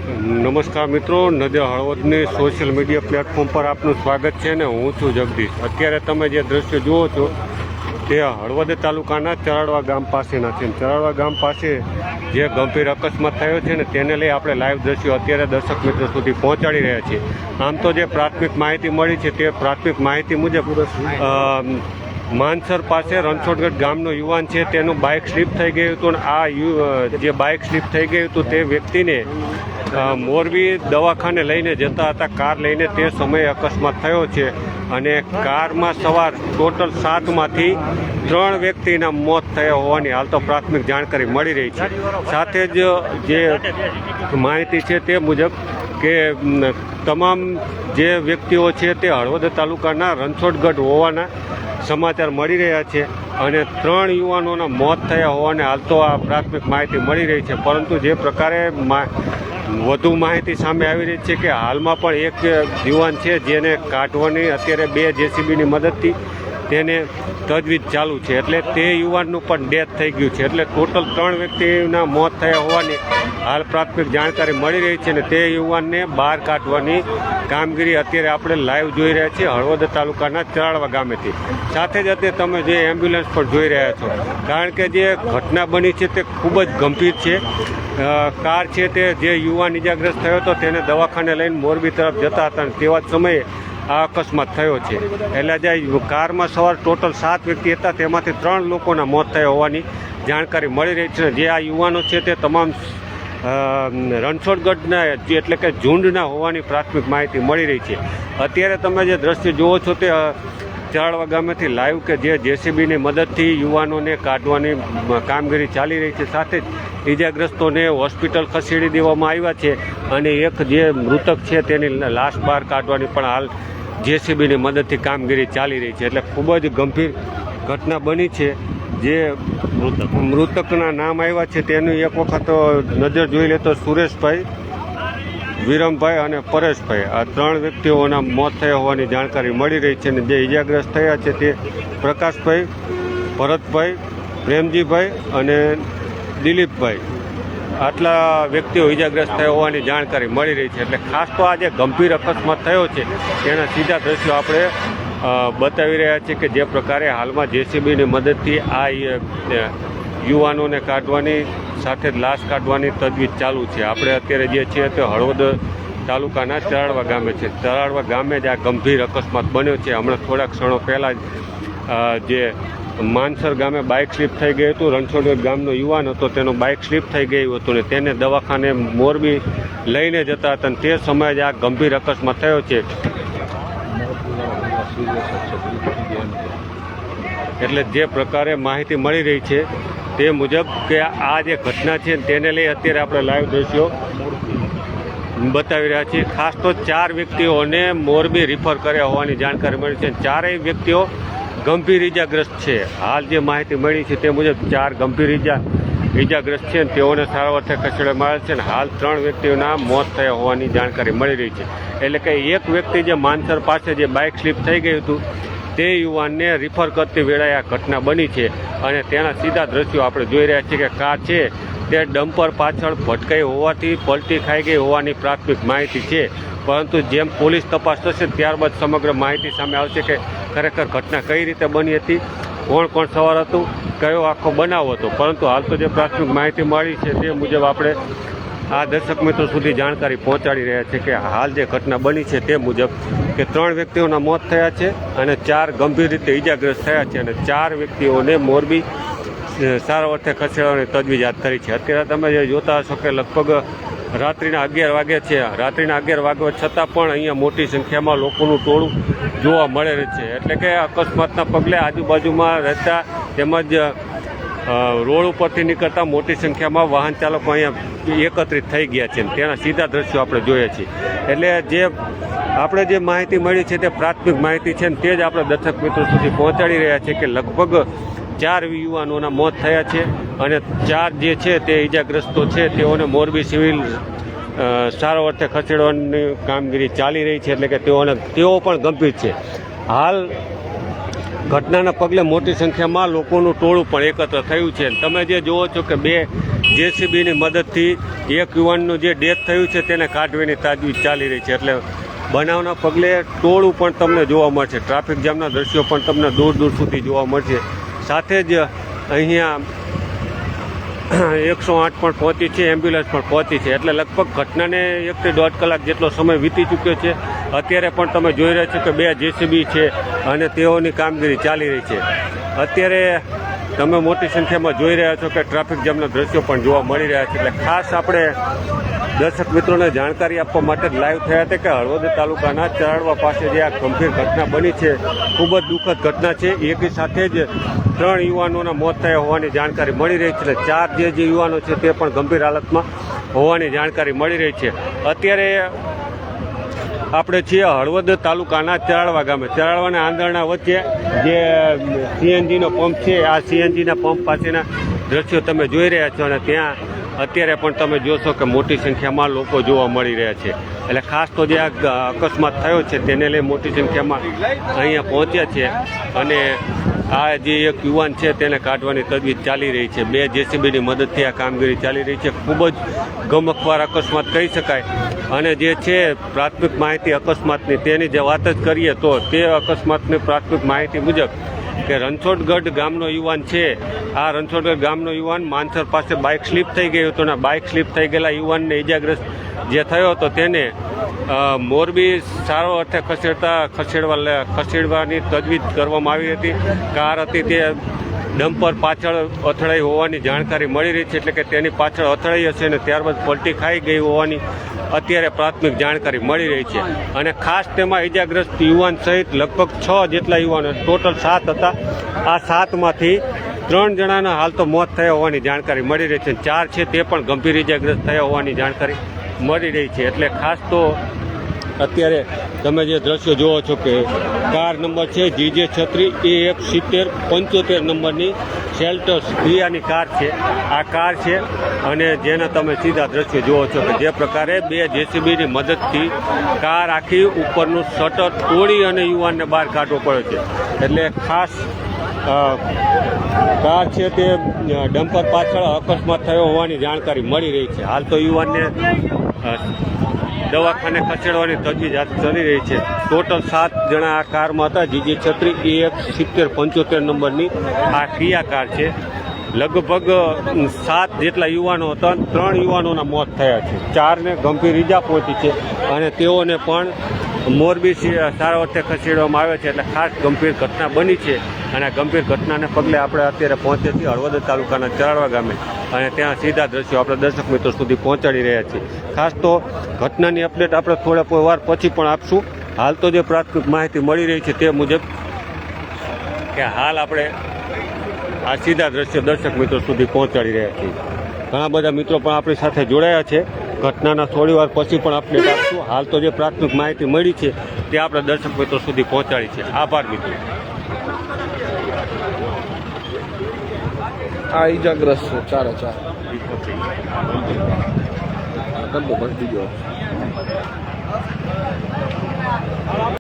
નમસ્કાર મિત્રો, નજર હળવદની સોશિયલ મીડિયા પ્લેટફોર્મ પર આપનું સ્વાગત છે ને હું છું જગદીશ। અત્યારે તમે જે દ્રશ્ય જુઓ છો તે હળવદ તાલુકાના ચરાડવા ગામ પાસેના છે। ચરાડવા ગામ પાસે જે ગંભીર અકસ્માત થયો છે ને તેને લઈ આપણે લાઈવ દ્રશ્યો અત્યારે દર્શક મિત્રો સુધી પહોંચાડી રહ્યા છીએ। આમ તો જે પ્રાથમિક માહિતી મળી છે તે પ્રાથમિક માહિતી મુજબ માનસર પાસે રણછોડગઢ ગામનો યુવાન છે, તેનું બાઇક સ્લીપ થઈ ગયું હતું અને આ જે બાઇક સ્લીપ થઈ ગયું હતું તે વ્યક્તિને મોરબી દવાખાને લઈને જતા હતા કાર લઈને, તે સમયે અકસ્માત થયો છે અને કારમાં સવાર ટોટલ 7માંથી 3 વ્યક્તિના મોત થયા હોવાની હાલ તો પ્રાથમિક જાણકારી મળી રહી છે। સાથે જ જે માહિતી છે તે મુજબ કે તમામ જે વ્યક્તિઓ છે તે હળવદ તાલુકાના રણછોડગઢ હોવાના સમાચાર મળી રહ્યા છે અને 3 યુવાનોના મોત થયા હોવાને હાલ તો આ પ્રાથમિક માહિતી મળી રહી છે। પરંતુ જે પ્રકારે વધુ માહિતી સામે આવી રહી છે કે હાલમાં પણ એક યુવાન છે જેને કાઢવાની અત્યારે 2 જેસીબીની મદદથી તેને તજવીજ ચાલુ છે, એટલે તે યુવાનનું પણ ડેથ થઈ ગયું છે। એટલે ટોટલ 3 વ્યક્તિના મોત થયા હોવાની હાલ પ્રાથમિક જાણકારી મળી રહી છે અને તે યુવાનને બહાર કાઢવાની કામગીરી અત્યારે આપણે લાઈવ જોઈ રહ્યા છીએ હળવદ તાલુકાના ચરાડવા ગામેથી। સાથે જ અત્યારે તમે જે એમ્બ્યુલન્સ પણ જોઈ રહ્યા છો, કારણ કે જે ઘટના બની છે તે ખૂબ જ ગંભીર છે। કાર છે તે જે યુવાન ઇજાગ્રસ્ત થયો હતો તેને દવાખાને લઈને મોરબી તરફ જતા હતા અને તેવા જ સમયે આ અકસ્માત થયો છે। એટલે જે કારમાં સવાર ટોટલ 7 વ્યક્તિ હતા તેમાંથી 3 લોકોના મોત થયા હોવાની જાણકારી મળી રહી છે। જે આ યુવાનો છે તે તમામ રણછોડગઢના એટલે કે ઝુંડના હોવાની પ્રાથમિક માહિતી મળી રહી છે। અત્યારે તમે જે દ્રશ્ય જુઓ છો તે ચરાડવા ગામેથી લાઈવ કે જે જેસીબીની મદદથી યુવાનોને કાઢવાની કામગીરી ચાલી રહી છે। સાથે જ ઇજાગ્રસ્તોને હોસ્પિટલ ખસેડી દેવામાં આવ્યા છે અને એક જે મૃતક છે તેની લાશ બહાર કાઢવાની પણ હાલ જેસીબીની મદદથી કામગીરી ચાલી રહી છે। એટલે ખૂબ જ ગંભીર ઘટના બની છે। જે મૃતકના નામ આવ્યા છે તેની એક વખત નજર જોઈ લે તો સુરેશભાઈ, વિરમભાઈ અને પરેશભાઈ, આ 3 વ્યક્તિઓના મોત થયા હોવાની જાણકારી મળી રહી છે અને જે ઇજાગ્રસ્ત થયા છે તે પ્રકાશભાઈ, ભરતભાઈ, પ્રેમજીભાઈ અને દિલીપભાઈ, આટલા વ્યક્તિઓ ઇજાગ્રસ્ત થયા હોવાની જાણકારી મળી રહી છે। એટલે ખાસ તો આ જે ગંભીર અકસ્માત થયો છે તેના સીધા દ્રશ્યો આપણે બતાવી રહ્યા છીએ કે જે પ્રકારે હાલમાં જેસીબીની મદદથી આ યુવાનોને કાઢવાની સાથે જ લાશ કાઢવાની તજવીજ ચાલુ છે। આપણે અત્યારે જે છે તે હળવદ તાલુકાના ચરાડવા ગામે છે। ચરાડવા ગામે જ આ ગંભીર અકસ્માત બન્યો છે। હમણાં થોડા ક્ષણો પહેલાં જ જે માનસર ગામે બાઇક સ્લીપ થઈ ગયું હતું, રણછોડગઢ ગામનો યુવાન હતો તેનો બાઇક સ્લીપ થઈ ગયું હતું ને તેને દવાખાને મોરબી લઈને જતા હતા અને તે સમયે જ આ ગંભીર અકસ્માત થયો છે। એટલે જે પ્રકારે માહિતી મળી રહી છે તે મુજબ કે આ જે ઘટના છે તેને લઈ અત્યારે આપણે લાઈવ દ્રશ્યો બતાવી રહ્યા છીએ। ખાસ તો 4 વ્યક્તિઓને મોરબી રિફર કર્યા હોવાની જાણકારી મળી છે। 4 વ્યક્તિઓ ગંભીર ઇજાગ્રસ્ત છે। હાલ જે માહિતી મળી છે તે મુજબ 4 ગંભીર ઇજાગ્રસ્ત છે અને તેઓને સારવાર અર્થે ખસેડવામાં આવ્યા છે અને હાલ 3 વ્યક્તિઓના મોત થયા હોવાની જાણકારી મળી રહી છે। એટલે કે એક વ્યક્તિ જે માનસર પાસે જે બાઇક સ્લીપ થઈ ગયું હતું તે યુવાનને રિફર કરતી વેળાએ આ ઘટના બની છે અને તેના સીધા દ્રશ્યો આપણે જોઈ રહ્યા છીએ કે કાર છે તે ડમ્પર પાછળ ભટકાઈ હોવાથી પલટી ખાઈ ગઈ હોવાની પ્રાથમિક માહિતી છે। પરંતુ જેમ પોલીસ તપાસ થશે ત્યારબાદ સમગ્ર માહિતી સામે આવશે કે ખરેખર ઘટના કઈ રીતે બની હતી, કોણ કોણ સવાર હતું, કયો આખો બનાવ હતો। પરંતુ હાલ તો જે પ્રાથમિક માહિતી મળી છે તે મુજબ આપણે આ દર્શક મિત્રો સુધી જાણકારી પહોંચાડી રહ્યા છે કે હાલ જે ઘટના બની છે તે મુજબ કે 3 વ્યક્તિઓના મોત થયા છે અને 4 ગંભીર રીતે ઇજાગ્રસ્ત થયા છે અને 4 વ્યક્તિઓને મોરબી સારવાર અર્થે ખસેડવાની તજવીજ હાથ ધરી છે। અત્યારે તમે જે જોતા હશો કે લગભગ રાત્રિના 11 વાગ્યા છે। રાત્રિના 11 વાગ્યા છતાં પણ અહીંયા મોટી સંખ્યામાં લોકોનું ટોળું જોવા મળે છે। એટલે કે અકસ્માતના પગલે આજુબાજુમાં રહેતા તેમજ રોડ ઉપરથી નીકળતા મોટી સંખ્યામાં વાહન ચાલકો અહીંયા એકત્રિત થઈ ગયા છે। તેના સીધા દ્રશ્યો આપણે જોઈએ છીએ। એટલે જે આપણે જે માહિતી મળી છે તે પ્રાથમિક માહિતી છે ને તે જ આપણે દર્શક મિત્રો સુધી પહોંચાડી રહ્યા છીએ કે લગભગ 4 યુવાનોના મોત થયા છે અને 4 જે છે તે ઇજાગ્રસ્તો છે તેઓને મોરબી સિવિલ સારવાર અર્થે ખસેડવાની કામગીરી ચાલી રહી છે। એટલે કે તેઓ પણ ગંભીર છે। હાલ ઘટનાના પગલે મોટી સંખ્યામાં લોકોનું ટોળું પણ એકત્ર થયું છે. તમે જે જુઓ છો કે 2 જેસીબીની મદદથી એક યુવાનનું જે ડેથ થયું છે તેને કાઢવાની તાજવીજ ચાલી રહી છે. એટલે બનાવના પગલે ટોળું પણ તમને જોવા મળશે. ટ્રાફિક જામના દ્રશ્યો પણ તમને દૂર દૂર સુધી જોવા મળશે. સાથે જ અહીંયા 108 પણ પહોંચી છે, એમ્બ્યુલન્સ પણ પહોંચી છે. એટલે લગભગ ઘટનાને 1 થી 1.5 કલાક જેટલો સમય વીતી ચૂક્યો છે. અત્યારે પણ તમે જોઈ રહ્યા છો કે 2 જેસીબી છે અને તેઓની કામગીરી ચાલી રહી છે. અત્યારે તમે મોટી સંખ્યામાં જોઈ રહ્યા છો કે ટ્રાફિક જામના દ્રશ્યો પણ જોવા મળી રહ્યા છે. એટલે ખાસ આપણે દર્શક મિત્રોને જાણકારી આપવા માટે જ લાઈવ થયા હતા કે હળવદ તાલુકાના ચરાડવા પાસે જે આ ગંભીર ઘટના બની છે, ખૂબ જ દુઃખદ ઘટના છે. એકી સાથે જ 3 યુવાનોના મોત થયા હોવાની જાણકારી મળી રહી છે. એટલે 4 જે યુવાનો છે તે પણ ગંભીર હાલતમાં હોવાની જાણકારી મળી રહી છે. અત્યારે આપણે છીએ હળવદ તાલુકાના ચરાડવા ગામે. ચરાડવા અને આંધળના વચ્ચે જે સીએનજીનો પંપ છે, આ સીએનજીના પંપ પાસેના દ્રશ્યો તમે જોઈ રહ્યા છો અને ત્યાં અત્યારે પણ તમે જોશો કે મોટી સંખ્યામાં લોકો જોવા મળી રહ્યા છે. એટલે ખાસ તો જે આ અકસ્માત થયો છે તેને લઈ મોટી સંખ્યામાં અહીંયા પહોંચ્યા છે અને આ જે એક યુવાન છે તેને કાઢવાની તજવીજ ચાલી રહી છે. 2 જેસીબીની મદદથી આ કામગીરી ચાલી રહી છે. ખૂબ જ ગમખ્વાર અકસ્માત કહી શકાય. અને જે છે પ્રાથમિક માહિતી અકસ્માતની તેની જે વાત જ કરીએ તો તે અકસ્માતની પ્રાથમિક માહિતી મુજબ કે રણછોડગઢ ગામનો યુવાન છે. આ રણછોડગઢ ગામનો યુવાન માનસર પાસે બાઇક સ્લીપ થઈ ગયું હતું અને બાઇક સ્લીપ થઈ ગયેલા યુવાનને ઇજાગ્રસ્ત જે થયો હતો તેને મોરબી સારો અર્થે ખસેડવાની તજવીજ કરવામાં આવી હતી. કાર હતી તે ડમ્પર પાછળ અથડાઈ હોવાની જાણકારી મળી રહી છે. એટલે કે તેની પાછળ અથડાઈ હશે અને ત્યારબાદ પલટી ખાઈ ગઈ હોવાની અત્યારે પ્રાથમિક જાણકારી મળી રહી છે. અને ખાસ તેમાં ઇજાગ્રસ્ત યુવાન સહિત લગભગ 6 જેટલા યુવાનો, ટોટલ 7 હતા. આ 7માંથી 3 જણાના હાલ તો મોત થયા હોવાની જાણકારી મળી રહી છે. 4 છે તે પણ ગંભીર ઇજાગ્રસ્ત થયા હોવાની જાણકારી મળી રહી છે. એટલે ખાસ તો અત્યારે તમે જે દ્રશ્યો જુઓ છો કે કાર નંબર છે GJ36A17075 નંબરની શેલ્ટર્સ ક્રિયાની કાર છે. આ કાર છે અને જેના તમે સીધા દ્રશ્યો જુઓ છો કે જે પ્રકારે 2 જેસીબીની મદદથી કાર આખી ઉપરનું શટર તોડી અને યુવાનને બહાર કાઢવો પડ્યો છે. એટલે ખાસ કાર છે તે ડમ્પર પાછળ અકસ્માત થયો હોવાની જાણકારી મળી રહી છે. હાલ તો યુવાનને દવાખાને ખસેડવાની તજવીજ હાથ ચાલી રહી છે. ટોટલ 7 જણા આ કારમાં હતા. GJ36A17075 નંબરની આ ક્રિયા કાર છે. લગભગ 7 જેટલા યુવાનો હતા. 3 યુવાનોના મોત થયા છે. 4ને ગંભીર ઈજા પહોંચી છે અને તેઓને પણ મોરબી સારા અર્થે ખસેડવામાં આવે છે. એટલે ખાસ ગંભીર ઘટના બની છે અને આ ગંભીર ઘટનાને પગલે આપણે અત્યારે પહોંચીએ છીએ હળવદ તાલુકાના ચરાડવા ગામે અને ત્યાં સીધા દ્રશ્યો આપણે દર્શક મિત્રો સુધી પહોંચાડી રહ્યા છીએ. ખાસ તો ઘટનાની અપડેટ આપણે થોડા વાર પછી પણ આપશું. હાલ તો જે પ્રાથમિક માહિતી મળી રહી છે તે મુજબ કે હાલ આપણે આ સીધા દ્રશ્યો દર્શક મિત્રો સુધી પહોંચાડી રહ્યા છીએ. ઘણા બધા મિત્રો પણ આપણી સાથે જોડાયા છે. ઘટનાના થોડી વાર પછી પણ અપડેટ આપશું. હાલ તો જે પ્રાથમિક માહિતી મળી છે તે આપણે દર્શક મિત્રો સુધી પહોંચાડી છે. આભાર મિત્રો. આ ઈજાગ્રસ્ત છે 4 ગયો